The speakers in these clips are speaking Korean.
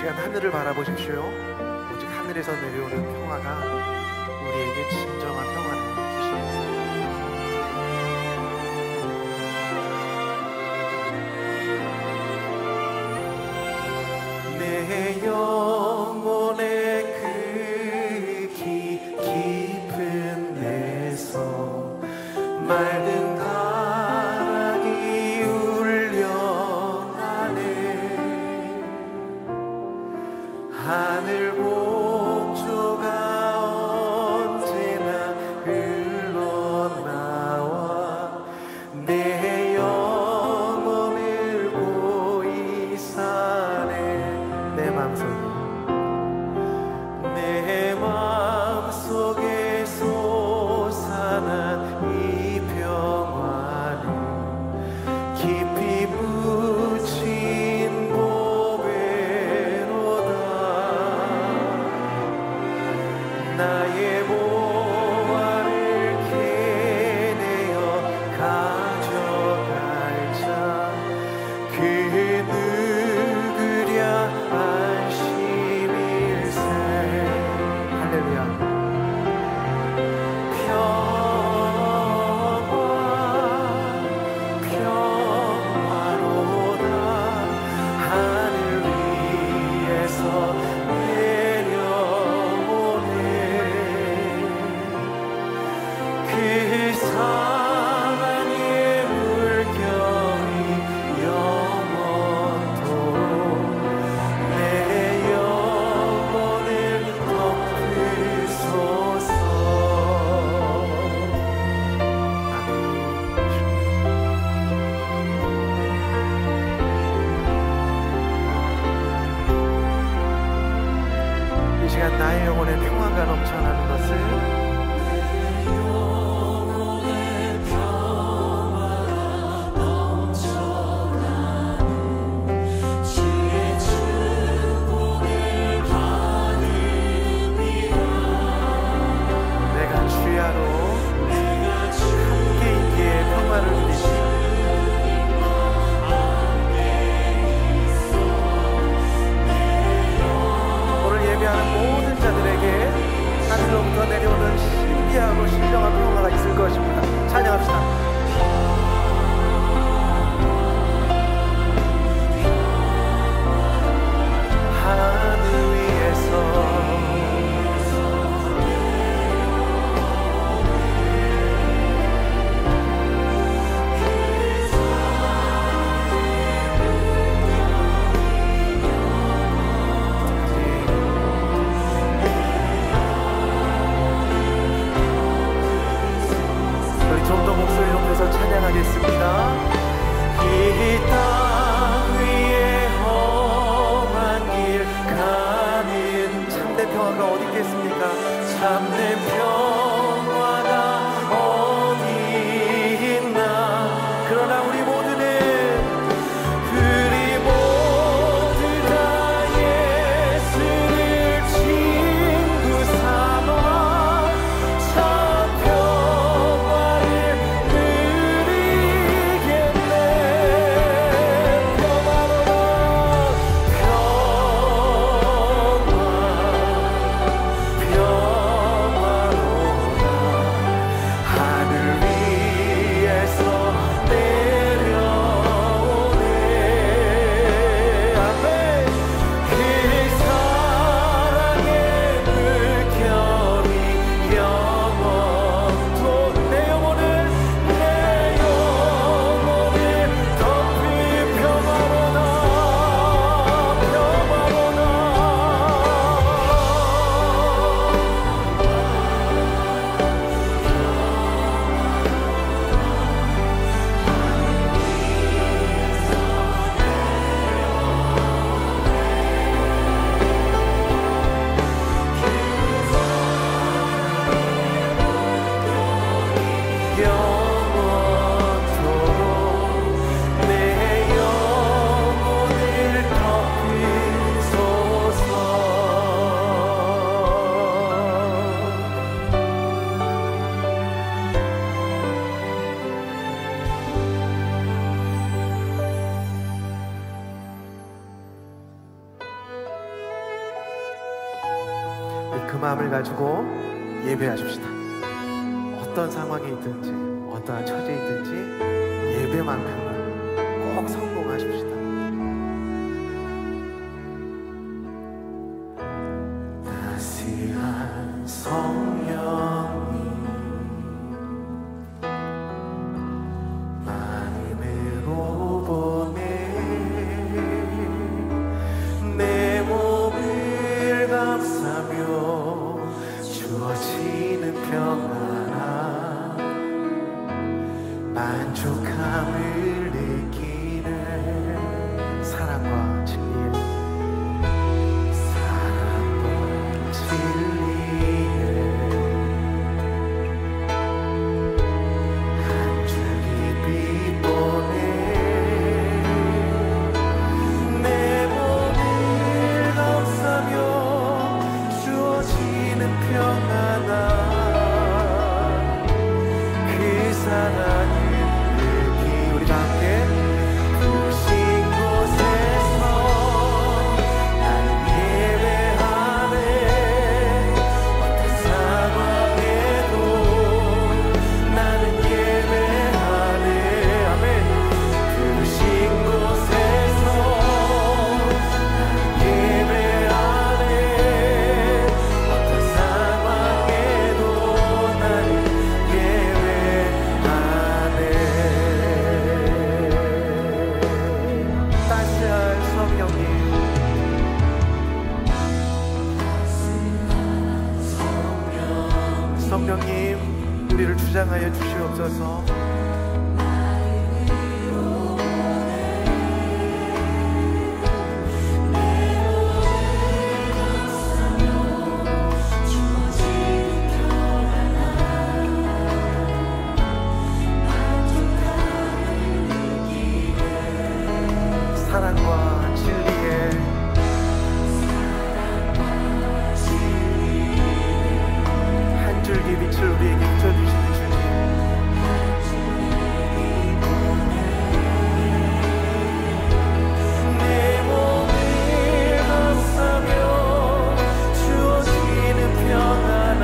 시간 하늘을 바라보십시오. 오직 하늘에서 내려오는 평화가 우리에게 진정한 평화를 주십니다. 내 영혼의 그 깊은 데서 맑은 가락이 울려나네. 하늘 복조가 언제나 흘러나와 내 영혼을 보이 사네. 내 마음속에 솟아난 이 평화는 깊이 묻힌 보배로다. 나의 보화를 캐내어 가져갈 자 그 누구랴 안심일세. 할렐루야. 평화로다. 하늘 위에서 내려오네. 그 사랑의 물결이 영원토록 내 영혼을 덮으소서. 이 시간 나의 영혼에 평화가 넘쳐나는 것을 내가 주야로 함께 있기에 평화를 누리시. 오늘 예배하는 모든 자들에게 그 마음을 가지고 예배하십시다. 어떤 상황에 있든지 어떠한 처지에 있든지 예배만큼은 꼭 성공하십시다. 따스한 성령이 마음으로 보내 내 몸을 감싸며 주어지는 평안함 만족함을 느끼는 사랑과 진리에 한 줄기 빛 보내 내 몸을 감싸며 주어지는 평안함 그 사랑을 느끼 우리 다 함께 부신 곳에서 나는 예배하네 어떤 상황에도 나는 예배하네 아멘 부신 곳에서 나는 예배하네 어떤 상황에도 나는 예배하네 따스한 성령님 성령님 우리를 주장하여 주시옵소서. 사랑과 진리에 한 줄기 빛을 우리에게 비춰주시는 주님 내 몸을 감싸며 주어지는 평안함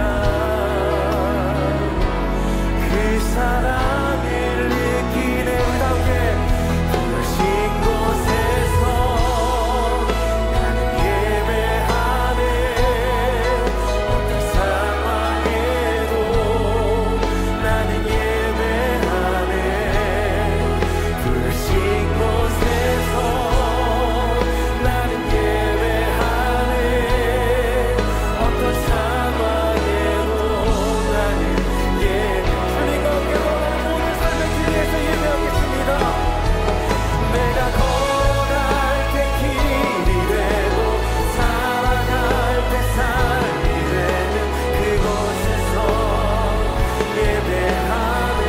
그 사랑을 느끼네 우리 함께 부신 곳에서 나는 예배하네 어떤 상황에도 나는 예배하네 부신 곳에서 나는 예배하네 어떤 상황에도 나는 주님과 함께 걸어가는 모든 삶의 길 위에서 예배하겠습니다. 내가 걸어갈 때 길이 되고 살아갈 때 삶이 되는 그곳에서 예배하네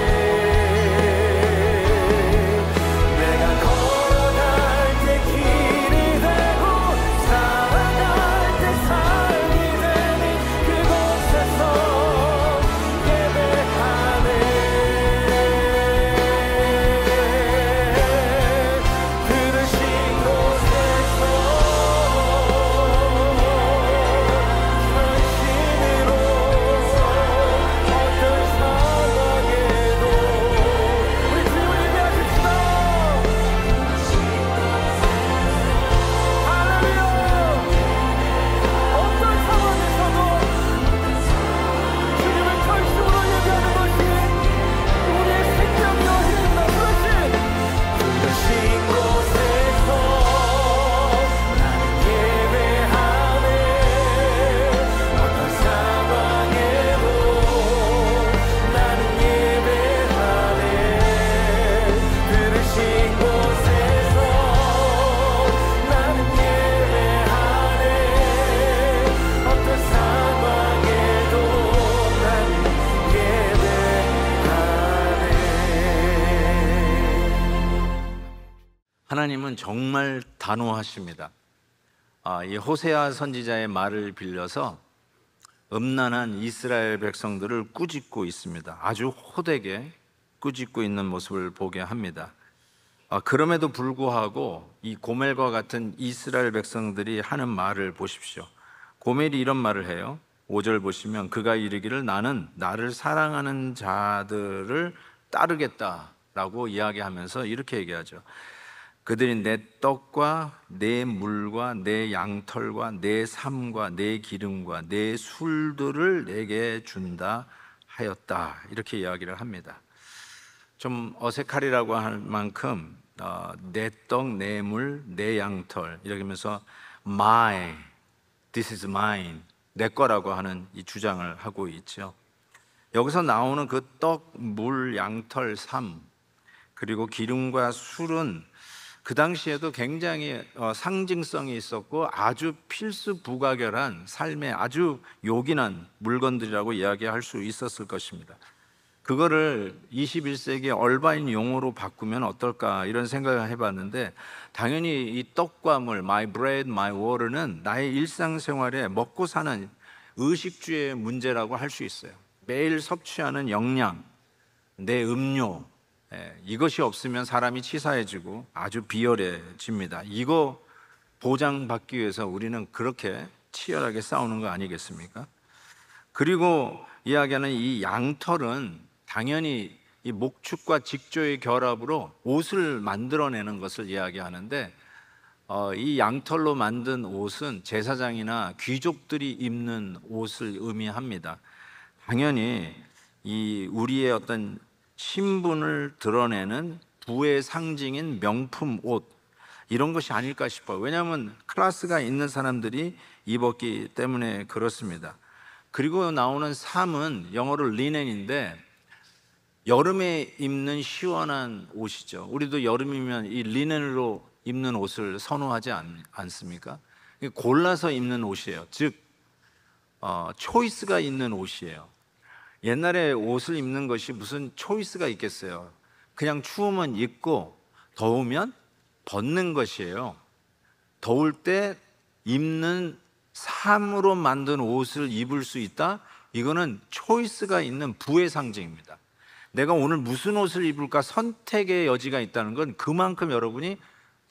내가 걸어갈 때 길이 되고 살아갈 때 삶이 되는 그곳에서 예배하네 부르신 곳에서 전심으로 어떤 상황에도 우리 주님을 예배하십시다. 할렐루야 어떤 상황에서도 주님을 전심으로 예배하는 것이 우리의 생명이요 힘이다. 부르신 곳에서 나는 예배하네 어떤 상황에도 나는 예배하네 부르신 곳에서 나는 예배하네 어떤 상황에도 나는 예배하네. 하나님은 정말 단호하십니다. 이 호세아 선지자의 말을 빌려서 음란한 이스라엘 백성들을 꾸짖고 있습니다. 아주 호되게 꾸짖고 있는 모습을 보게 합니다. 그럼에도 불구하고 이 고멜과 같은 이스라엘 백성들이 하는 말을 보십시오. 고멜이 이런 말을 해요. 5절 보시면 그가 이르기를 나는 나를 사랑하는 자들을 따르겠다라고 이야기하면서 이렇게 얘기하죠. 그들이 내 떡과 내 물과 내 양털과 내 삶과 내 기름과 내 술들을 내게 준다 하였다, 이렇게 이야기를 합니다. 좀 어색하리라고 할 만큼 내 떡, 내 물, 내 양털 이렇게 하면서 my, this is mine, 내 거라고 하는 이 주장을 하고 있죠. 여기서 나오는 그 떡, 물, 양털, 삶 그리고 기름과 술은 그 당시에도 굉장히 상징성이 있었고 아주 필수부가결한 삶의 아주 요긴한 물건들이라고 이야기할 수 있었을 것입니다. 그거를 21세기 얼바인 용어로 바꾸면 어떨까 이런 생각을 해봤는데, 당연히 이 떡과 물, my bread, my water는 나의 일상생활에 먹고 사는 의식주의 문제라고 할 수 있어요. 매일 섭취하는 영양, 내 음료, 이것이 없으면 사람이 치사해지고 아주 비열해집니다. 이거 보장받기 위해서 우리는 그렇게 치열하게 싸우는 거 아니겠습니까? 그리고 이야기하는 이 양털은 당연히 이 목축과 직조의 결합으로 옷을 만들어내는 것을 이야기하는데, 이 양털로 만든 옷은 제사장이나 귀족들이 입는 옷을 의미합니다. 당연히 이 우리의 어떤 신분을 드러내는 부의 상징인 명품 옷, 이런 것이 아닐까 싶어요. 왜냐하면 클래스가 있는 사람들이 입었기 때문에 그렇습니다. 그리고 나오는 삶은 영어로 리넨인데 여름에 입는 시원한 옷이죠. 우리도 여름이면 이 리넨으로 입는 옷을 선호하지 않습니까? 골라서 입는 옷이에요. 즉 초이스가 있는 옷이에요. 옛날에 옷을 입는 것이 무슨 초이스가 있겠어요. 그냥 추우면 입고 더우면 벗는 것이에요. 더울 때 입는 삶으로 만든 옷을 입을 수 있다? 이거는 초이스가 있는 부의 상징입니다. 내가 오늘 무슨 옷을 입을까 선택의 여지가 있다는 건 그만큼 여러분이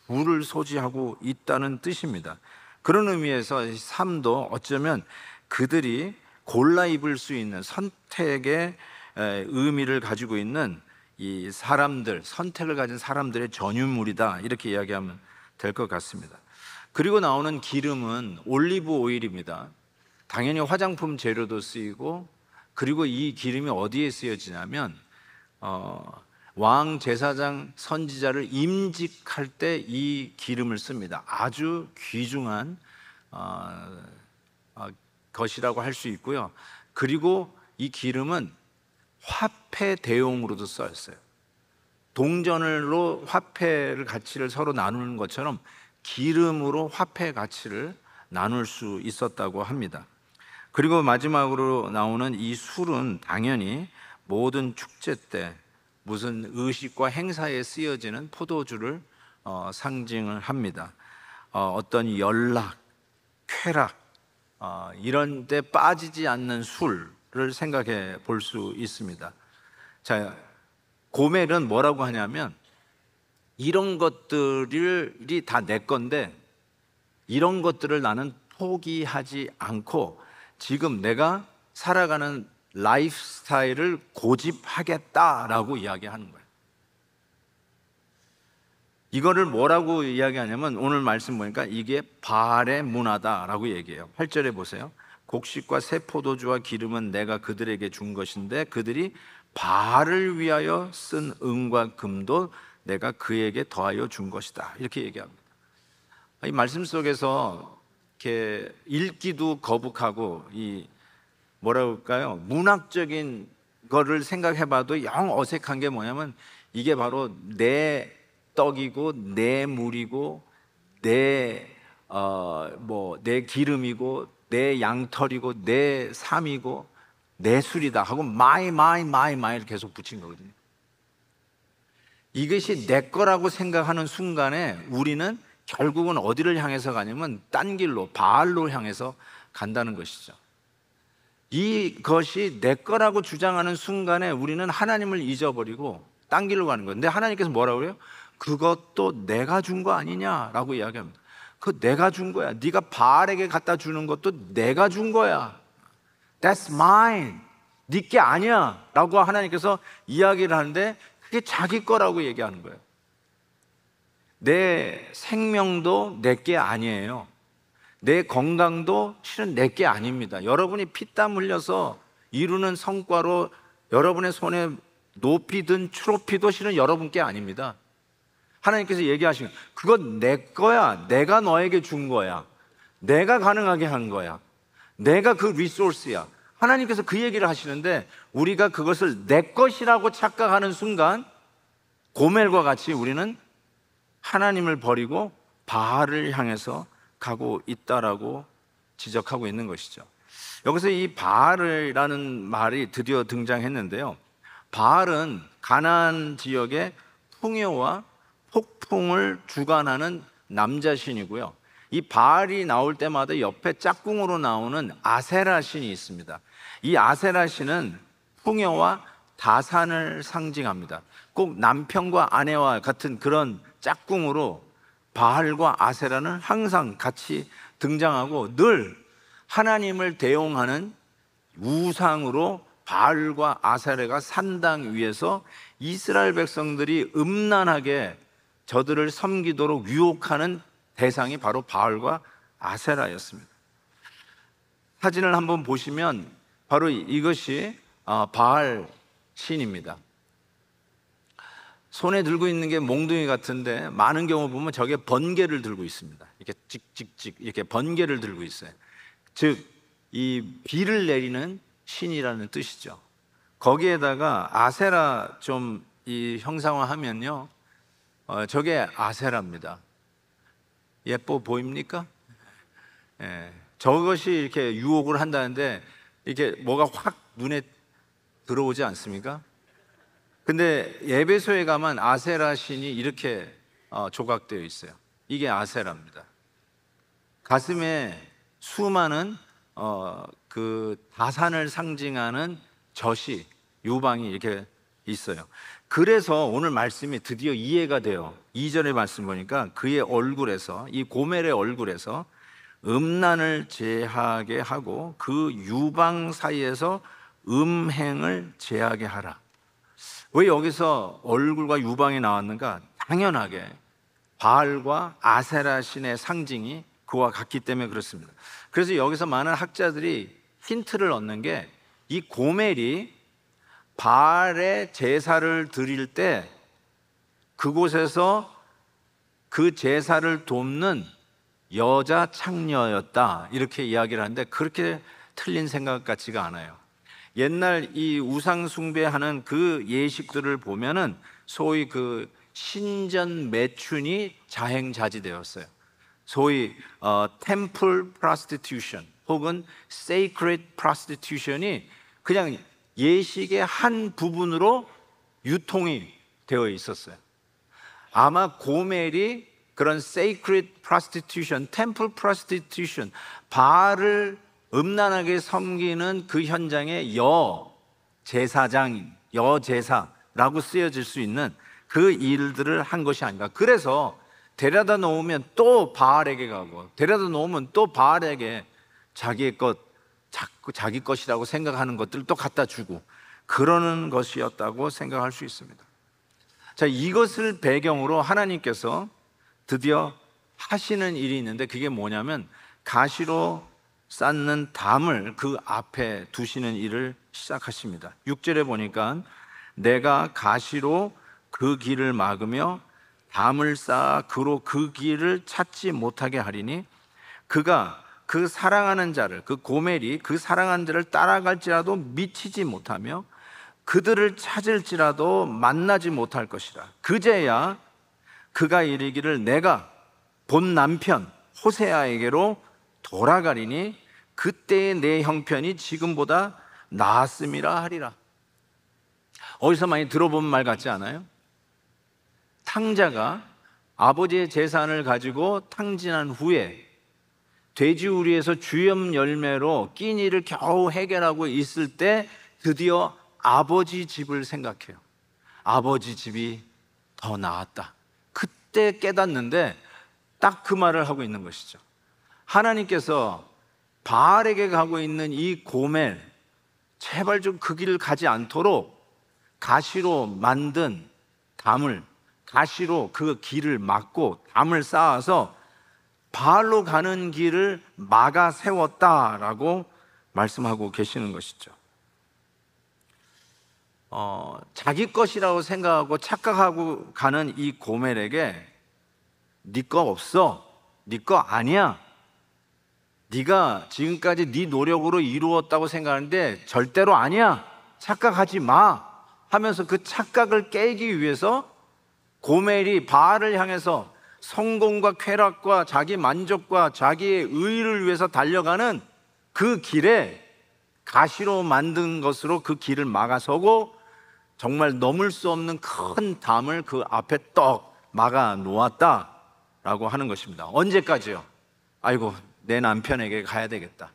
부를 소지하고 있다는 뜻입니다. 그런 의미에서 삶도 어쩌면 그들이 골라 입을 수 있는 선택의 의미를 가지고 있는 이 사람들, 선택을 가진 사람들의 전유물이다, 이렇게 이야기하면 될 것 같습니다. 그리고 나오는 기름은 올리브 오일입니다. 당연히 화장품 재료도 쓰이고, 그리고 이 기름이 어디에 쓰여지냐면 왕, 제사장, 선지자를 임직할 때 이 기름을 씁니다. 아주 귀중한 것이라고 할 수 있고요. 그리고 이 기름은 화폐 대용으로도 쓰였어요. 동전으로 화폐를 가치를 서로 나누는 것처럼 기름으로 화폐 가치를 나눌 수 있었다고 합니다. 그리고 마지막으로 나오는 이 술은 당연히 모든 축제 때 무슨 의식과 행사에 쓰여지는 포도주를 상징을 합니다. 어떤 연락, 쾌락 이런 데 빠지지 않는 술을 생각해 볼 수 있습니다. 자, 고멜은 뭐라고 하냐면 이런 것들이 다 내 건데 이런 것들을 나는 포기하지 않고 지금 내가 살아가는 라이프 스타일을 고집하겠다라고 이야기하는 거예요. 이거를 뭐라고 이야기하냐면 오늘 말씀 보니까 이게 바알의 문화다라고 얘기해요. 8절에 보세요. 곡식과 새 포도주와 기름은 내가 그들에게 준 것인데 그들이 바알을 위하여 쓴 은과 금도 내가 그에게 더하여 준 것이다, 이렇게 얘기합니다. 이 말씀 속에서 이렇게 읽기도 거북하고 이 뭐라고 할까요? 문학적인 거를 생각해봐도 영 어색한 게 뭐냐면 이게 바로 내 떡이고 내 물이고 내 기름이고 내 양털이고 내 삶이고 내 술이다 하고 마이를 계속 붙인 거거든요. 이것이 내 거라고 생각하는 순간에 우리는 결국은 어디를 향해서 가냐면 딴 길로, 바알로 향해서 간다는 것이죠. 이것이 내 거라고 주장하는 순간에 우리는 하나님을 잊어버리고 딴 길로 가는 거예요. 근데 하나님께서 뭐라고 그래요? 그것도 내가 준 거 아니냐라고 이야기합니다. 그거 내가 준 거야. 네가 바알에게 갖다 주는 것도 내가 준 거야. That's mine. 네 게 아니야 라고 하나님께서 이야기를 하는데 그게 자기 거라고 얘기하는 거예요. 내 생명도 내 게 아니에요. 내 건강도 실은 내 게 아닙니다. 여러분이 피땀 흘려서 이루는 성과로 여러분의 손에 높이 든 트로피도 실은 여러분 게 아닙니다. 하나님께서 얘기하시는 그건 내 거야. 내가 너에게 준 거야. 내가 가능하게 한 거야. 내가 그 리소스야. 하나님께서 그 얘기를 하시는데 우리가 그것을 내 것이라고 착각하는 순간 고멜과 같이 우리는 하나님을 버리고 바알을 향해서 가고 있다라고 지적하고 있는 것이죠. 여기서 이 바알이라는 말이 드디어 등장했는데요. 바알은 가나안 지역의 풍요와 폭풍을 주관하는 남자 신이고요. 이 바알이 나올 때마다 옆에 짝꿍으로 나오는 아세라 신이 있습니다. 이 아세라 신은 풍요와 다산을 상징합니다. 꼭 남편과 아내와 같은 그런 짝꿍으로 바알과 아세라는 항상 같이 등장하고 늘 하나님을 대용하는 우상으로 바알과 아세라가 산당 위에서 이스라엘 백성들이 음란하게 저들을 섬기도록 유혹하는 대상이 바로 바알과 아세라였습니다. 사진을 한번 보시면 바로 이것이 바알 신입니다. 손에 들고 있는 게 몽둥이 같은데 많은 경우 보면 저게 번개를 들고 있습니다. 이렇게 찍찍찍 이렇게 번개를 들고 있어요. 즉 이 비를 내리는 신이라는 뜻이죠. 거기에다가 아세라 좀 이 형상화하면요, 저게 아세라입니다. 예뻐 보입니까? 예, 저것이 이렇게 유혹을 한다는데 이렇게 뭐가 확 눈에 들어오지 않습니까? 근데 에베소에 가면 아세라 신이 이렇게 조각되어 있어요. 이게 아세라입니다. 가슴에 수많은 그 다산을 상징하는 젖이 유방이 이렇게 있어요. 그래서 오늘 말씀이 드디어 이해가 돼요. 2절의 말씀 보니까 그의 얼굴에서, 이 고멜의 얼굴에서 음란을 제하게 하고 그 유방 사이에서 음행을 제하게 하라. 왜 여기서 얼굴과 유방이 나왔는가? 당연하게 바알과 아세라 신의 상징이 그와 같기 때문에 그렇습니다. 그래서 여기서 많은 학자들이 힌트를 얻는 게 이 고멜이 바알의 제사를 드릴 때 그곳에서 그 제사를 돕는 여자 창녀였다, 이렇게 이야기를 하는데 그렇게 틀린 생각 같지가 않아요. 옛날 이 우상 숭배하는 그 예식들을 보면은 소위 그 신전 매춘이 자행자지되었어요. 소위 temple prostitution 혹은 sacred prostitution이 그냥 예식의 한 부분으로 유통이 되어 있었어요. 아마 고멜이 그런 sacred prostitution, temple prostitution, 바알을 음란하게 섬기는 그 현장의 여제사장, 여제사라고 쓰여질 수 있는 그 일들을 한 것이 아닌가. 그래서 데려다 놓으면 또 바알에게 가고 데려다 놓으면 또 바알에게 자기의 것, 자꾸 자기 것이라고 생각하는 것들을 또 갖다 주고 그러는 것이었다고 생각할 수 있습니다. 자, 이것을 배경으로 하나님께서 드디어 하시는 일이 있는데 그게 뭐냐면 가시로 쌓는 담을 그 앞에 두시는 일을 시작하십니다. 6절에 보니까 내가 가시로 그 길을 막으며 담을 쌓아 그로 그 길을 찾지 못하게 하리니 그가 그 사랑하는 자를, 그 고멜이 그 사랑하는 자를 따라갈지라도 미치지 못하며 그들을 찾을지라도 만나지 못할 것이라. 그제야 그가 이르기를 내가 본 남편 호세아에게로 돌아가리니 그때의 내 형편이 지금보다 나았음이라 하리라. 어디서 많이 들어본 말 같지 않아요? 탕자가 아버지의 재산을 가지고 탕진한 후에 돼지우리에서 주염 열매로 끼니를 겨우 해결하고 있을 때 드디어 아버지 집을 생각해요. 아버지 집이 더 나았다. 그때 깨닫는데 딱 그 말을 하고 있는 것이죠. 하나님께서 바알에게 가고 있는 이 고멜, 제발 좀 그 길을 가지 않도록 가시로 만든 담을, 가시로 그 길을 막고 담을 쌓아서 바알로 가는 길을 막아 세웠다라고 말씀하고 계시는 것이죠. 자기 것이라고 생각하고 착각하고 가는 이 고멜에게 네 거 없어, 네 거 아니야, 네가 지금까지 네 노력으로 이루었다고 생각하는데 절대로 아니야, 착각하지 마 하면서 그 착각을 깨기 위해서 고멜이 바알을 향해서 성공과 쾌락과 자기 만족과 자기의 의의를 위해서 달려가는 그 길에 가시로 만든 것으로 그 길을 막아서고 정말 넘을 수 없는 큰 담을 그 앞에 떡 막아 놓았다라고 하는 것입니다. 언제까지요? 아이고, 내 남편에게 가야 되겠다,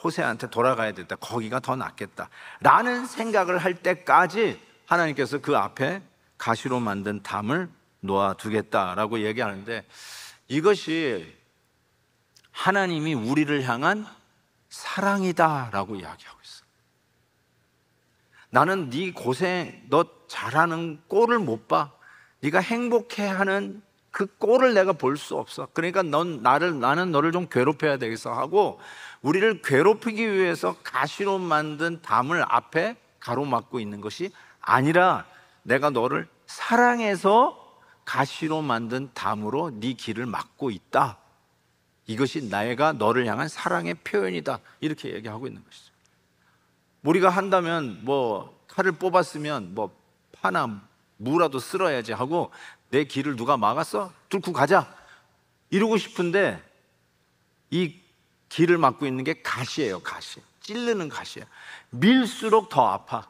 호세한테 돌아가야 되겠다, 거기가 더 낫겠다 라는 생각을 할 때까지 하나님께서 그 앞에 가시로 만든 담을 놓아두겠다라고 얘기하는데, 이것이 하나님이 우리를 향한 사랑이다라고 이야기하고 있어. 나는 네 고생, 너 잘하는 꼴을 못 봐. 네가 행복해하는 그 꼴을 내가 볼 수 없어. 그러니까 나는 너를 좀 괴롭혀야 되겠어 하고 우리를 괴롭히기 위해서 가시로 만든 담을 앞에 가로막고 있는 것이 아니라, 내가 너를 사랑해서 가시로 만든 담으로 네 길을 막고 있다. 이것이 내가 너를 향한 사랑의 표현이다. 이렇게 얘기하고 있는 것이죠. 우리가 한다면 칼을 뽑았으면 파나 무라도 쓸어야지 하고 내 길을 누가 막았어? 뚫고 가자 이러고 싶은데, 이 길을 막고 있는 게 가시예요. 가시, 찌르는 가시예요. 밀수록 더 아파,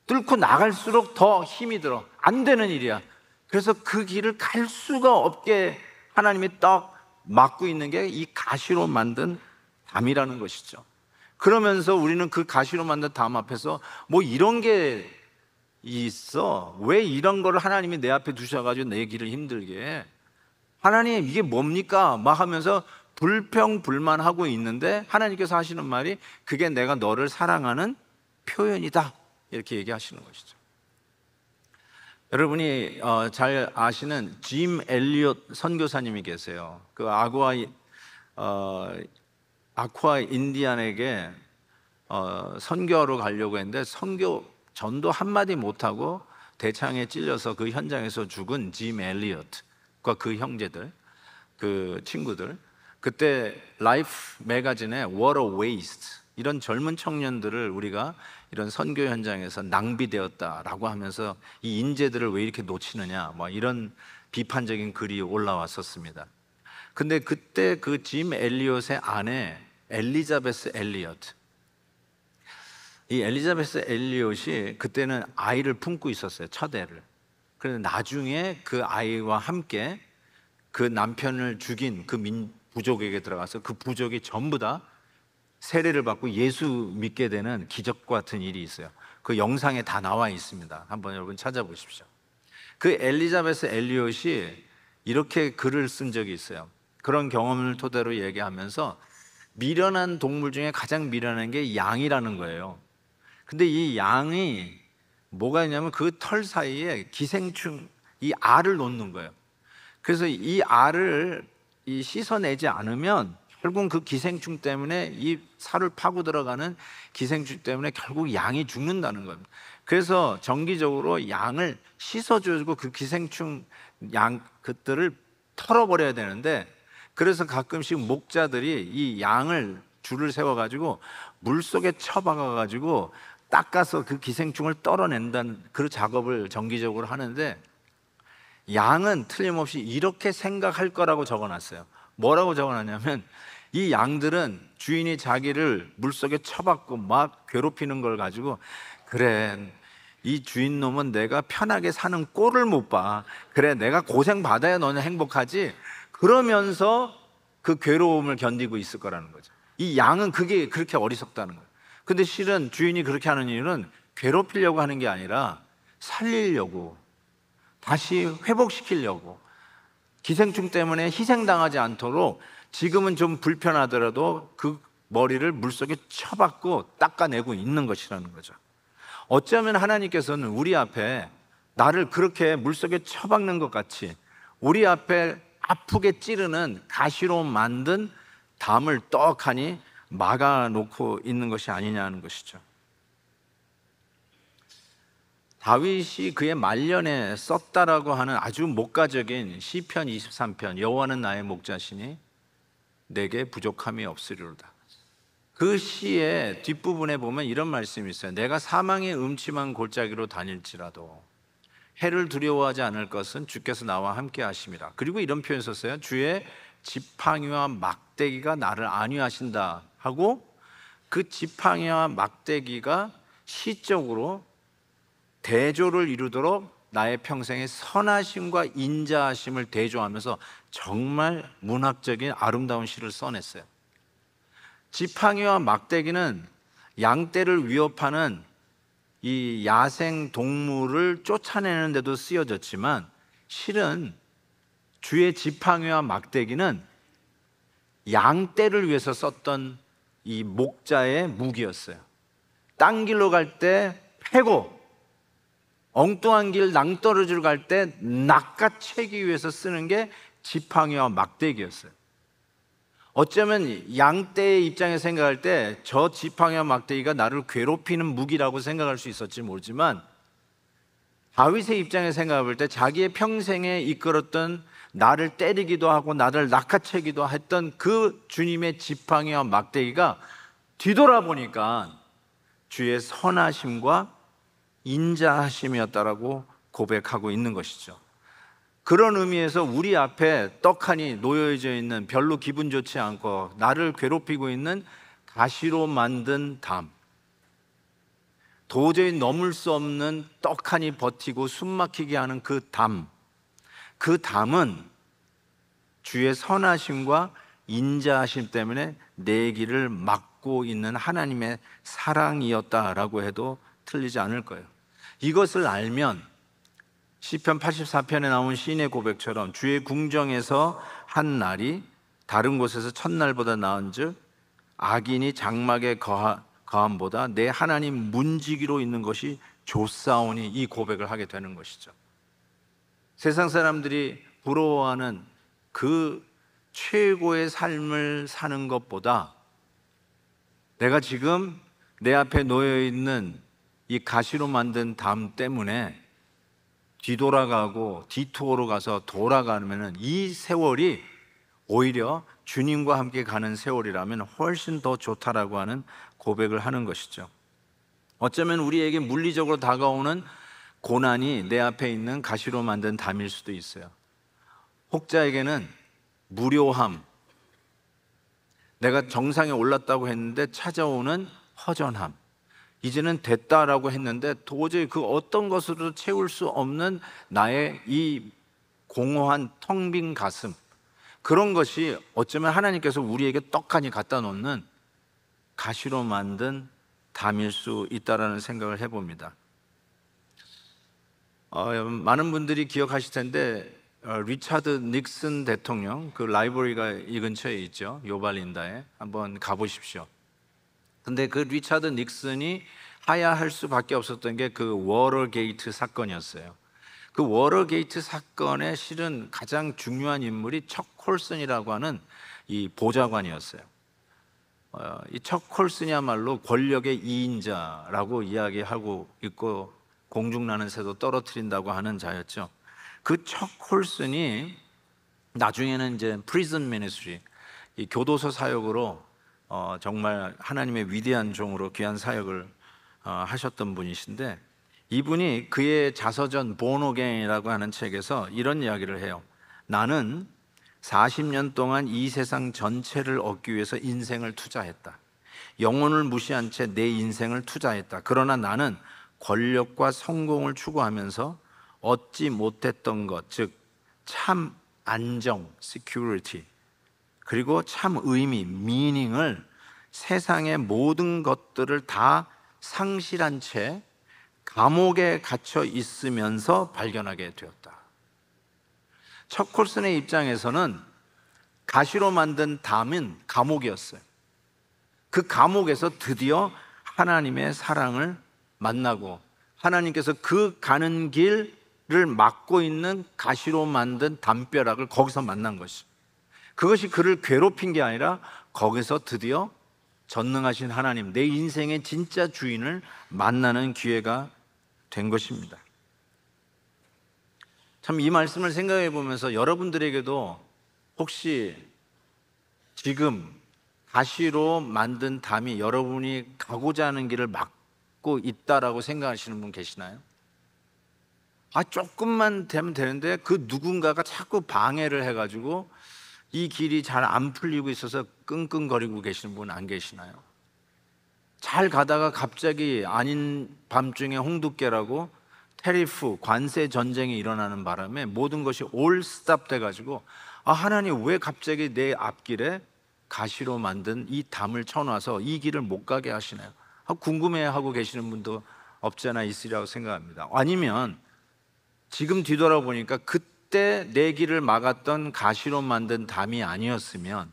뚫고 나갈수록 더 힘이 들어. 안 되는 일이야. 그래서 그 길을 갈 수가 없게 하나님이 딱 막고 있는 게 이 가시로 만든 담이라는 것이죠. 그러면서 우리는 그 가시로 만든 담 앞에서 이런 게 있어, 왜 이런 거를 하나님이 내 앞에 두셔가지고 내 길을 힘들게 해, 하나님 이게 뭡니까 막 하면서 불평불만하고 있는데, 하나님께서 하시는 말이 그게 내가 너를 사랑하는 표현이다 이렇게 얘기하시는 것이죠. 여러분이 잘 아시는 짐 엘리엇 선교사님이 계세요. 그 아쿠아 인디안에게 선교하러 가려고 했는데 선교 전도 한마디 못하고 대창에 찔려서 그 현장에서 죽은 짐 엘리엇과 그 형제들, 그 친구들, 그때 라이프 매거진에 What a Waste, 이런 젊은 청년들을 우리가 이런 선교 현장에서 낭비되었다라고 하면서 이 인재들을 왜 이렇게 놓치느냐, 이런 비판적인 글이 올라왔었습니다. 근데 그때 그 짐 엘리엇의 아내 엘리자베스 엘리엇, 이 엘리자베스 엘리엇이 그때는 아이를 품고 있었어요, 첫 애를. 그런데 나중에 그 아이와 함께 그 남편을 죽인 그 부족에게 들어가서 그 부족이 전부 다 세례를 받고 예수 믿게 되는 기적 같은 일이 있어요. 그 영상에 다 나와 있습니다. 한번 여러분 찾아보십시오. 그 엘리자베스 엘리엇이 이렇게 글을 쓴 적이 있어요. 그런 경험을 토대로 얘기하면서 미련한 동물 중에 가장 미련한 게 양이라는 거예요. 근데 이 양이 뭐가 있냐면 그 털 사이에 기생충, 이 알을 놓는 거예요. 그래서 이 알을 씻어내지 않으면 결국 그 기생충 때문에, 이 살을 파고 들어가는 기생충 때문에 결국 양이 죽는다는 겁니다. 그래서 정기적으로 양을 씻어주고 그 기생충 그들을 털어버려야 되는데, 그래서 가끔씩 목자들이 이 양을 줄을 세워가지고 물속에 쳐박아가지고 닦아서 그 기생충을 떨어낸다는 그 작업을 정기적으로 하는데, 양은 틀림없이 이렇게 생각할 거라고 적어놨어요. 뭐라고 적어놨냐면, 이 양들은 주인이 자기를 물속에 쳐박고 막 괴롭히는 걸 가지고, 그래, 이 주인놈은 내가 편하게 사는 꼴을 못 봐, 그래 내가 고생받아야 너는 행복하지, 그러면서 그 괴로움을 견디고 있을 거라는 거죠. 이 양은 그게 그렇게 어리석다는 거예요. 근데 실은 주인이 그렇게 하는 이유는 괴롭히려고 하는 게 아니라 살리려고, 다시 회복시키려고, 기생충 때문에 희생당하지 않도록 지금은 좀 불편하더라도 그 머리를 물속에 쳐박고 닦아내고 있는 것이라는 거죠. 어쩌면 하나님께서는 우리 앞에 나를 그렇게 물속에 쳐박는 것 같이 우리 앞에 아프게 찌르는 가시로 만든 담을 떡하니 막아놓고 있는 것이 아니냐는 것이죠. 다윗이 그의 말년에 썼다라고 하는 아주 목가적인 시편 23편, 여호와는 나의 목자시니 내게 부족함이 없으리로다. 그 시의 뒷부분에 보면 이런 말씀이 있어요. 내가 사망의 음침한 골짜기로 다닐지라도 해를 두려워하지 않을 것은 주께서 나와 함께 하심이라. 그리고 이런 표현 썼어요. 주의 지팡이와 막대기가 나를 안위하신다 하고, 그 지팡이와 막대기가 시적으로 대조를 이루도록 나의 평생의 선하심과 인자하심을 대조하면서 정말 문학적인 아름다운 시를 써냈어요. 지팡이와 막대기는 양떼를 위협하는 이 야생 동물을 쫓아내는 데도 쓰여졌지만, 실은 주의 지팡이와 막대기는 양떼를 위해서 썼던 이 목자의 무기였어요. 딴 길로 갈 때 패고, 엉뚱한 길 낭떠러지로 갈 때 낚아채기 위해서 쓰는 게 지팡이와 막대기였어요. 어쩌면 양떼의 입장에서 생각할 때 저 지팡이와 막대기가 나를 괴롭히는 무기라고 생각할 수 있었지 모르지만, 다윗의 입장에서 생각할 때 자기의 평생에 이끌었던, 나를 때리기도 하고 나를 낚아채기도 했던 그 주님의 지팡이와 막대기가 뒤돌아보니까 주의 선하심과 인자하심이었다라고 고백하고 있는 것이죠. 그런 의미에서 우리 앞에 떡하니 놓여져 있는, 별로 기분 좋지 않고 나를 괴롭히고 있는 가시로 만든 담, 도저히 넘을 수 없는 떡하니 버티고 숨막히게 하는 그 담, 그 담은 주의 선하심과 인자하심 때문에 내 길을 막고 있는 하나님의 사랑이었다라고 해도 틀리지 않을 거예요. 이것을 알면 시편 84편에 나온 시인의 고백처럼 주의 궁정에서 한 날이 다른 곳에서 첫날보다 나은즉 악인이 장막에 거함보다 내 하나님 문지기로 있는 것이 좋사오니, 이 고백을 하게 되는 것이죠. 세상 사람들이 부러워하는 그 최고의 삶을 사는 것보다 내가 지금 내 앞에 놓여 있는 이 가시로 만든 담 때문에 뒤돌아가고 디투어로 가서 돌아가면은 이 세월이 오히려 주님과 함께 가는 세월이라면 훨씬 더 좋다라고 하는 고백을 하는 것이죠. 어쩌면 우리에게 물리적으로 다가오는 고난이 내 앞에 있는 가시로 만든 담일 수도 있어요. 혹자에게는 무료함, 내가 정상에 올랐다고 했는데 찾아오는 허전함, 이제는 됐다라고 했는데 도저히 그 어떤 것으로도 채울 수 없는 나의 이 공허한 텅 빈 가슴, 그런 것이 어쩌면 하나님께서 우리에게 떡하니 갖다 놓는 가시로 만든 담일 수 있다라는 생각을 해봅니다. 많은 분들이 기억하실 텐데 리차드 닉슨 대통령, 그 라이브러리가 이 근처에 있죠. 요발린다에 한번 가보십시오. 근데 그 리차드 닉슨이 하야할 수밖에 없었던 게 그 워터게이트 사건이었어요. 그 워터게이트 사건의 실은 가장 중요한 인물이 척 콜슨이라고 하는 이 보좌관이었어요. 이 척 콜슨이야말로 권력의 2인자라고 이야기하고 있고 공중나는 새도 떨어뜨린다고 하는 자였죠. 그 척 콜슨이 나중에는 이제 프리즌 미니스트리, 이 교도소 사역으로 정말 하나님의 위대한 종으로 귀한 사역을 하셨던 분이신데, 이분이 그의 자서전 Born Again이라고 하는 책에서 이런 이야기를 해요. 나는 40년 동안 이 세상 전체를 얻기 위해서 인생을 투자했다. 영혼을 무시한 채 내 인생을 투자했다. 그러나 나는 권력과 성공을 추구하면서 얻지 못했던 것, 즉 참 안정, security, 그리고 참 의미, meaning을, 세상의 모든 것들을 다 상실한 채 감옥에 갇혀 있으면서 발견하게 되었다. 척 콜슨의 입장에서는 가시로 만든 담은 감옥이었어요. 그 감옥에서 드디어 하나님의 사랑을 만나고 하나님께서 그 가는 길을 막고 있는 가시로 만든 담벼락을 거기서 만난 것이, 그것이 그를 괴롭힌 게 아니라 거기서 드디어 전능하신 하나님, 내 인생의 진짜 주인을 만나는 기회가 된 것입니다. 참 이 말씀을 생각해 보면서 여러분들에게도 혹시 지금 가시로 만든 담이 여러분이 가고자 하는 길을 막고 있다라고 생각하시는 분 계시나요? 조금만 되면 되는데 그 누군가가 자꾸 방해를 해가지고 이 길이 잘 안 풀리고 있어서 끙끙거리고 계시는 분 안 계시나요? 잘 가다가 갑자기 아닌 밤중에 홍두깨라고 테리프, 관세 전쟁이 일어나는 바람에 모든 것이 올 스탑 돼가지고 하나님 왜 갑자기 내 앞길에 가시로 만든 이 담을 쳐놔서 이 길을 못 가게 하시나요? 궁금해하고 계시는 분도 없지 않아 있으리라고 생각합니다. 아니면 지금 뒤돌아보니까 그때 내 길을 막았던 가시로 만든 담이 아니었으면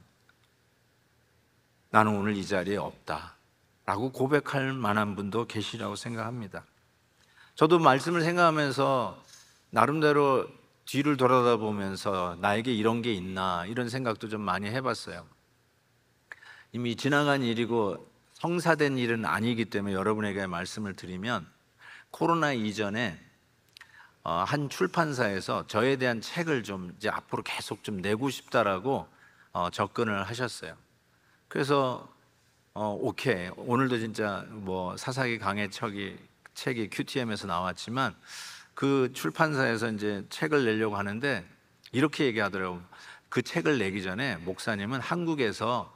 나는 오늘 이 자리에 없다라고 고백할 만한 분도 계시라고 생각합니다. 저도 말씀을 생각하면서 나름대로 뒤를 돌아다보면서 나에게 이런 게 있나 이런 생각도 좀 많이 해봤어요. 이미 지나간 일이고 성사된 일은 아니기 때문에 여러분에게 말씀을 드리면, 코로나 이전에 한 출판사에서 저에 대한 책을 좀 이제 앞으로 계속 좀 내고 싶다라고 접근을 하셨어요. 그래서 오케이, 오늘도 진짜 뭐 사사기 강의 책이 QTM에서 나왔지만 그 출판사에서 이제 책을 내려고 하는데 이렇게 얘기하더라고요. 그 책을 내기 전에 목사님은 한국에서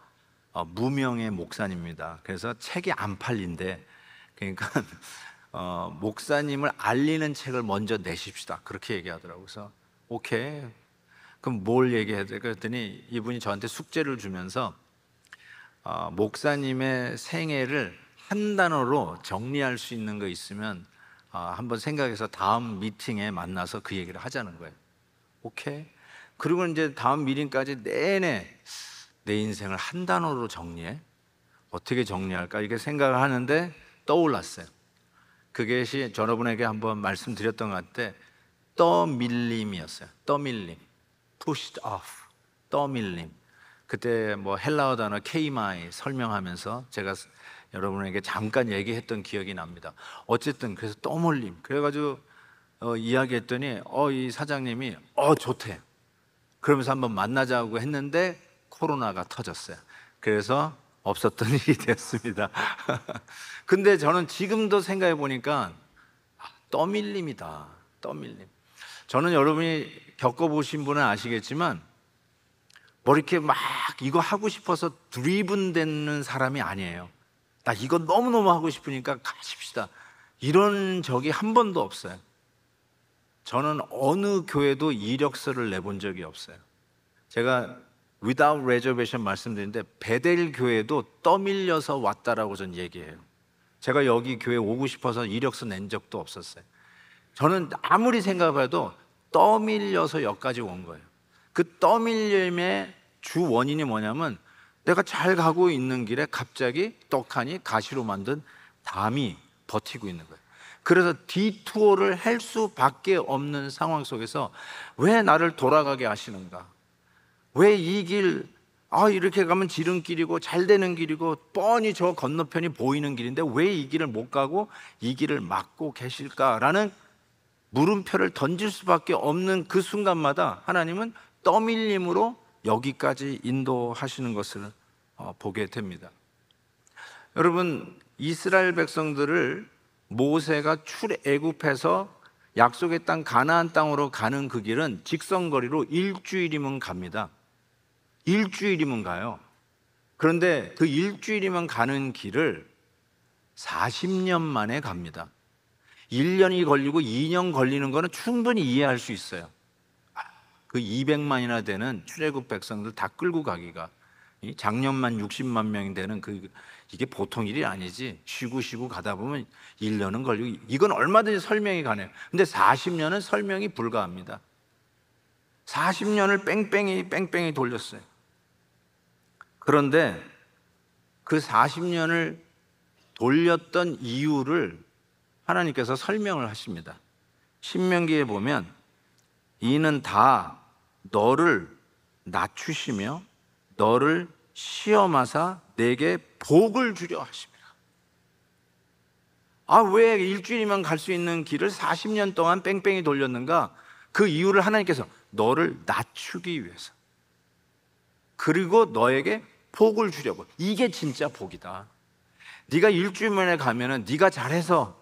무명의 목사님입니다. 그래서 책이 안 팔린대. 그러니까 목사님을 알리는 책을 먼저 내십시다, 그렇게 얘기하더라고요. 그래서 오케이, 그럼 뭘 얘기해야 돼? 그랬더니 이분이 저한테 숙제를 주면서 목사님의 생애를 한 단어로 정리할 수 있는 거 있으면 한번 생각해서 다음 미팅에 만나서 그 얘기를 하자는 거예요. 오케이. 그리고 이제 다음 미팅까지 내내 내 인생을 한 단어로 정리해? 어떻게 정리할까? 이렇게 생각을 하는데 떠올랐어요. 그것이 여러분에게 한번 말씀드렸던 것 같아. 떠밀림이었어요. 떠밀림. pushed off. 떠밀림. 그때 뭐 헬라어 단어 케이마이 설명하면서 제가 여러분에게 잠깐 얘기했던 기억이 납니다. 어쨌든 그래서 떠밀림. 그래가지고 이야기했더니 이 사장님이 좋대. 그러면서 한번 만나자고 했는데 코로나가 터졌어요. 그래서 없었던 일이 됐습니다. 근데 저는 지금도 생각해 보니까 떠밀림이다. 떠밀림. 저는 여러분이 겪어보신 분은 아시겠지만 뭐 이렇게 막 이거 하고 싶어서 드리븐되는 사람이 아니에요. 나 이거 너무너무 하고 싶으니까 가십시다, 이런 적이 한 번도 없어요. 저는 어느 교회도 이력서를 내본 적이 없어요. 제가 without reservation 말씀드리는데 베델 교회도 떠밀려서 왔다라고 전 얘기해요. 제가 여기 교회 오고 싶어서 이력서 낸 적도 없었어요. 저는 아무리 생각해도 떠밀려서 여기까지 온 거예요. 그 떠밀림의 주 원인이 뭐냐면 내가 잘 가고 있는 길에 갑자기 떡하니 가시로 만든 담이 버티고 있는 거예요. 그래서 디투어를 할 수밖에 없는 상황 속에서 왜 나를 돌아가게 하시는가? 왜 이 길, 이렇게 가면 지름길이고 잘 되는 길이고 뻔히 저 건너편이 보이는 길인데 왜 이 길을 못 가고 이 길을 막고 계실까라는 물음표를 던질 수밖에 없는 그 순간마다 하나님은 떠밀림으로 여기까지 인도하시는 것을 보게 됩니다. 여러분, 이스라엘 백성들을 모세가 출애굽해서 약속의 땅 가나안 땅으로 가는 그 길은 직선거리로 일주일이면 갑니다. 일주일이면 가요. 그런데 그 일주일이면 가는 길을 40년 만에 갑니다. 1년이 걸리고 2년 걸리는 거는 충분히 이해할 수 있어요. 그 200만이나 되는 출애굽 백성들 다 끌고 가기가, 작년만 60만 명이 되는 이게 보통 일이 아니지. 쉬고 가다 보면 1년은 걸리고, 이건 얼마든지 설명이 가네요. 근데 40년은 설명이 불가합니다. 40년을 뺑뺑이 돌렸어요. 그런데 그 40년을 돌렸던 이유를 하나님께서 설명을 하십니다. 신명기에 보면 이는 다 너를 낮추시며 너를 시험하사 내게 복을 주려 하십니다. 왜 일주일이면 갈 수 있는 길을 40년 동안 뺑뺑이 돌렸는가? 그 이유를 하나님께서 너를 낮추기 위해서, 그리고 너에게 복을 주려고. 이게 진짜 복이다. 네가 일주일 만에 가면은 네가 잘해서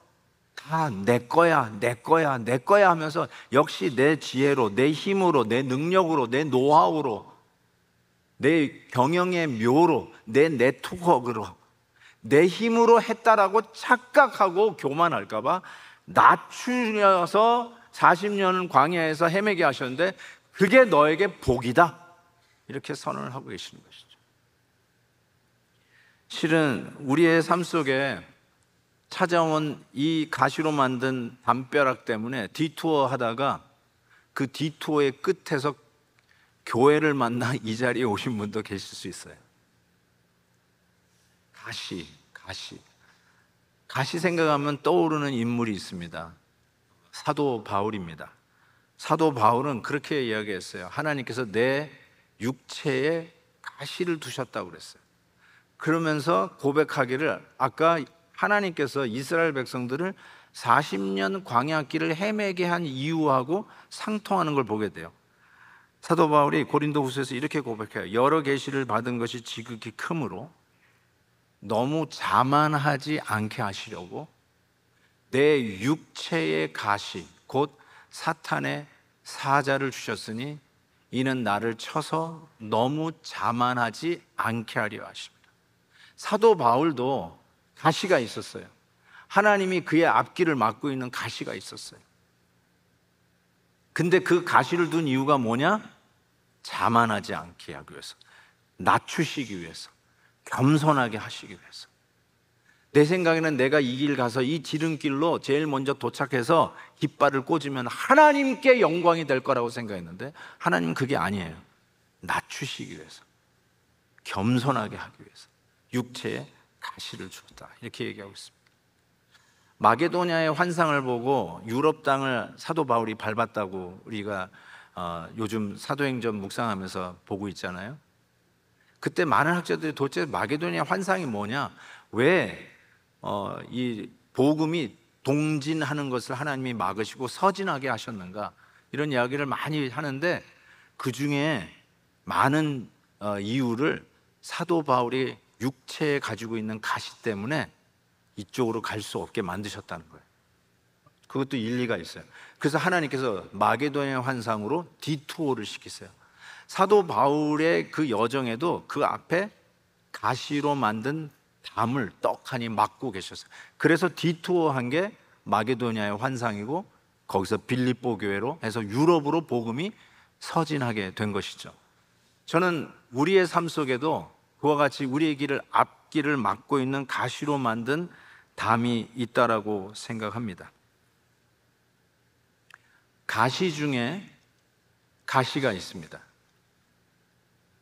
다 내 거야, 내 거야, 내 거야 하면서 역시 내 지혜로, 내 힘으로, 내 능력으로, 내 노하우로, 내 경영의 묘로, 내 네트워크로, 내 힘으로 했다라고 착각하고 교만할까 봐 낮추려서 40년은 광야에서 헤매게 하셨는데 그게 너에게 복이다, 이렇게 선언을 하고 계시는 것이죠. 실은 우리의 삶 속에 찾아온 이 가시로 만든 담벼락 때문에 디투어 하다가 그 디투어의 끝에서 교회를 만나 이 자리에 오신 분도 계실 수 있어요. 가시 생각하면 떠오르는 인물이 있습니다. 사도 바울입니다. 사도 바울은 그렇게 이야기했어요. 하나님께서 내 육체에 가시를 두셨다고 그랬어요. 그러면서 고백하기를, 아까 하나님께서 이스라엘 백성들을 40년 광야길을 헤매게 한 이유하고 상통하는 걸 보게 돼요. 사도 바울이 고린도후서에서 이렇게 고백해요. 여러 계시를 받은 것이 지극히 크므로 너무 자만하지 않게 하시려고 내 육체의 가시 곧 사탄의 사자를 주셨으니 이는 나를 쳐서 너무 자만하지 않게 하려 하십니다. 사도 바울도 가시가 있었어요. 하나님이 그의 앞길을 막고 있는 가시가 있었어요. 근데 그 가시를 둔 이유가 뭐냐? 자만하지 않게 하기 위해서, 낮추시기 위해서, 겸손하게 하시기 위해서. 내 생각에는 내가 이 길 가서 이 지름길로 제일 먼저 도착해서 깃발을 꽂으면 하나님께 영광이 될 거라고 생각했는데 하나님은 그게 아니에요. 낮추시기 위해서, 겸손하게 하기 위해서 육체에 가시를 주었다, 이렇게 얘기하고 있습니다. 마게도냐의 환상을 보고 유럽 땅을 사도 바울이 밟았다고 우리가 요즘 사도행전 묵상하면서 보고 있잖아요. 그때 많은 학자들이 도대체 마게도냐 환상이 뭐냐, 왜 이 복음이 동진하는 것을 하나님이 막으시고 서진하게 하셨는가, 이런 이야기를 많이 하는데 그 중에 많은 이유를 사도 바울이 육체에 가지고 있는 가시 때문에 이쪽으로 갈 수 없게 만드셨다는 거예요. 그것도 일리가 있어요. 그래서 하나님께서 마게도냐 환상으로 디투어를 시키세요. 사도 바울의 그 여정에도 그 앞에 가시로 만든 담을 떡하니 막고 계셨어요. 그래서 디투어한 게 마게도냐의 환상이고 거기서 빌립보 교회로 해서 유럽으로 복음이 서진하게 된 것이죠. 저는 우리의 삶 속에도 그와 같이 우리의 길을, 앞길을 막고 있는 가시로 만든 담이 있다라고 생각합니다. 가시 중에 가시가 있습니다.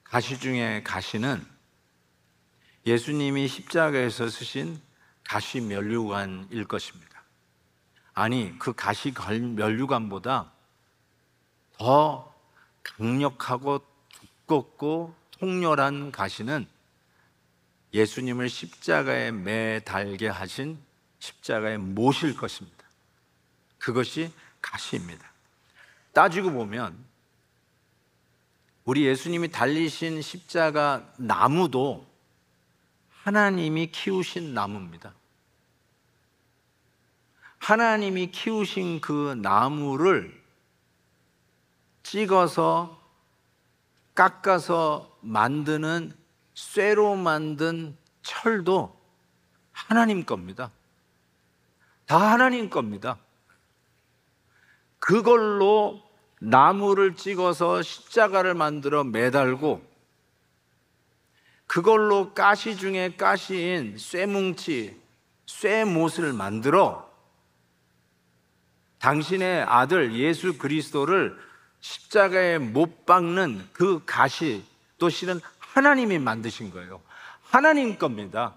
가시 중에 가시는 예수님이 십자가에서 쓰신 가시 면류관일 것입니다. 아니, 그 가시 면류관보다 더 강력하고 두껍고 통렬한 가시는 예수님을 십자가에 매달게 하신 십자가의 못일 것입니다. 그것이 가시입니다. 따지고 보면 우리 예수님이 달리신 십자가 나무도 하나님이 키우신 나무입니다. 하나님이 키우신 그 나무를 찍어서 깎아서 만드는 쇠로 만든 철도 하나님 겁니다. 다 하나님 겁니다. 그걸로 나무를 찍어서 십자가를 만들어 매달고 그걸로 가시 중에 가시인 쇠뭉치, 쇠못을 만들어 당신의 아들 예수 그리스도를 십자가에 못 박는 그 가시, 또 실은 하나님이 만드신 거예요. 하나님 겁니다.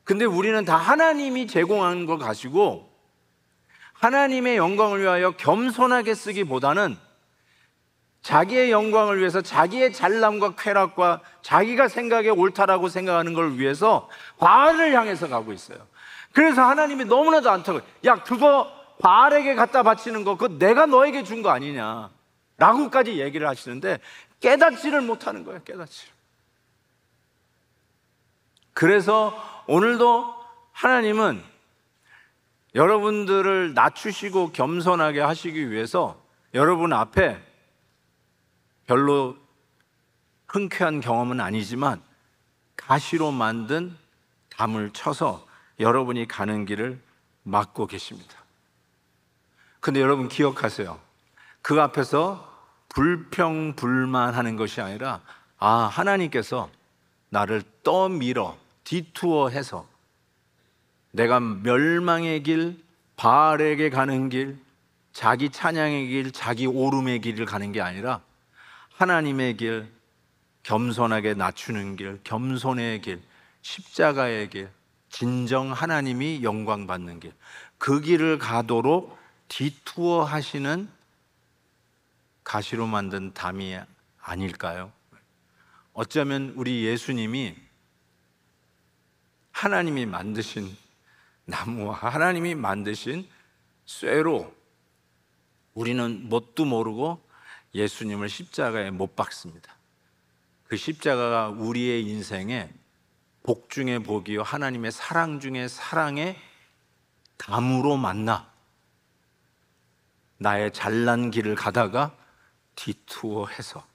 근데 우리는 다 하나님이 제공한 걸 가지고 하나님의 영광을 위하여 겸손하게 쓰기보다는 자기의 영광을 위해서 자기의 잘남과 쾌락과 자기가 생각에 옳다라고 생각하는 걸 위해서 바알을 향해서 가고 있어요. 그래서 하나님이 너무나도 안타까워요. 야, 그거 바알에게 갖다 바치는 거 그거 내가 너에게 준 거 아니냐 라고까지 얘기를 하시는데 깨닫지를 못하는 거예요. 깨닫지를. 그래서 오늘도 하나님은 여러분들을 낮추시고 겸손하게 하시기 위해서 여러분 앞에 별로 흔쾌한 경험은 아니지만 가시로 만든 담을 쳐서 여러분이 가는 길을 막고 계십니다. 근데 여러분 기억하세요. 그 앞에서 불평불만하는 것이 아니라 하나님께서 나를 떠밀어 디투어해서 내가 멸망의 길, 바알에게 가는 길, 자기 찬양의 길, 자기 오름의 길을 가는 게 아니라 하나님의 길, 겸손하게 낮추는 길, 겸손의 길, 십자가의 길, 진정 하나님이 영광 받는 길, 그 길을 가도록 디투어 하시는 가시로 만든 담이 아닐까요? 어쩌면 우리 예수님이 하나님이 만드신 나무와 하나님이 만드신 쇠로 우리는 뭣도 모르고 예수님을 십자가에 못 박습니다. 그 십자가가 우리의 인생에 복 중에 복이요 하나님의 사랑 중에 사랑의 담으로 만나 나의 잘난 길을 가다가 디투어해서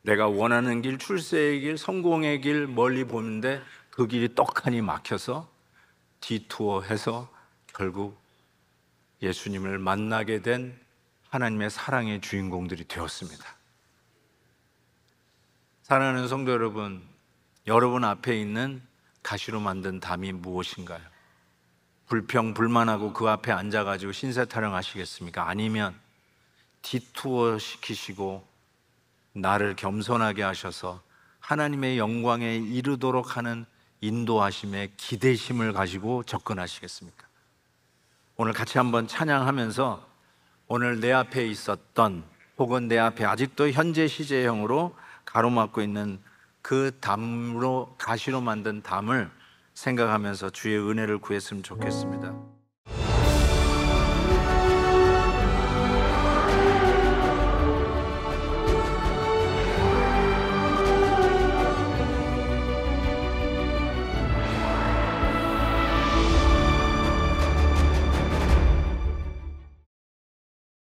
내가 원하는 길, 출세의 길, 성공의 길 멀리 보는데 그 길이 떡하니 막혀서 디투어해서 결국 예수님을 만나게 된 하나님의 사랑의 주인공들이 되었습니다. 사랑하는 성도 여러분, 여러분 앞에 있는 가시로 만든 담이 무엇인가요? 불평, 불만하고 그 앞에 앉아가지고 신세 타령하시겠습니까? 아니면 디투어 시키시고 나를 겸손하게 하셔서 하나님의 영광에 이르도록 하는 인도하심의 기대심을 가지고 접근하시겠습니까? 오늘 같이 한번 찬양하면서 오늘 내 앞에 있었던 혹은 내 앞에 아직도 현재 시제형으로 가로막고 있는 그 담으로 가시로 만든 담을 생각하면서 주의 은혜를 구했으면 좋겠습니다.